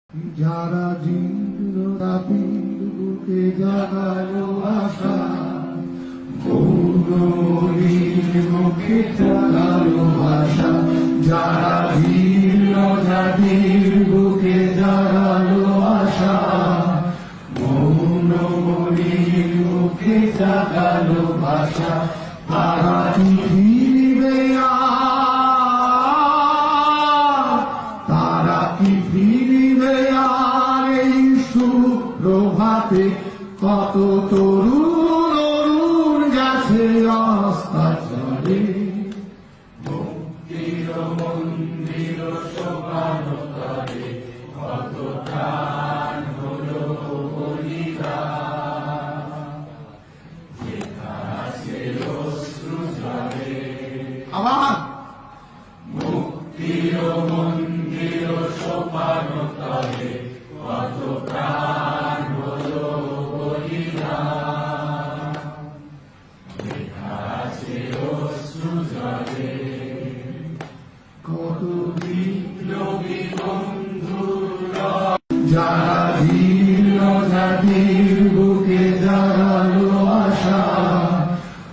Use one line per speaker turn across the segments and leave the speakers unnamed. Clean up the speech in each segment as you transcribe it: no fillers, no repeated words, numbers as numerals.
যারা জীর্ণ তাপির বুকে জাগালো আশা, মৌনমণির মুখে জাগালো ভাষা। যারা জীর্ণ জাতির বুকে জাগালো আশা, মৌনমণির মুখে জাগালো ভাষা। তারা কি ফিরবে প্রভাতে? কত তরুণ অরুণ গেছে অস্তাচলে, মুক্তির মন্দির শোভানতলে কত প্রাণ হলো বলিদান। যেখানে অশ্রু ঝরে আবার মুক্তির মন্দির শোভানতলে কত প্রাণ হলো বলিদান। দেখাছে অশ্রু ঝরে কত বিপ্লবী বন্ধুরা। যারা জীর্ণ জাতির বুকে জাগালো আশা,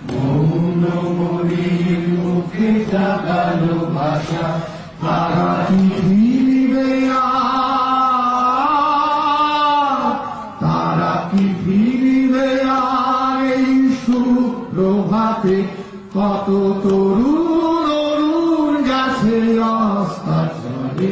মৌনমণির মুখে জাগালো ভাষা। তারা কি ফিরবে ফিরবে আর এই সুপ্রভাতে? কত তরুণ অরুণ গেছে অস্তাচলে।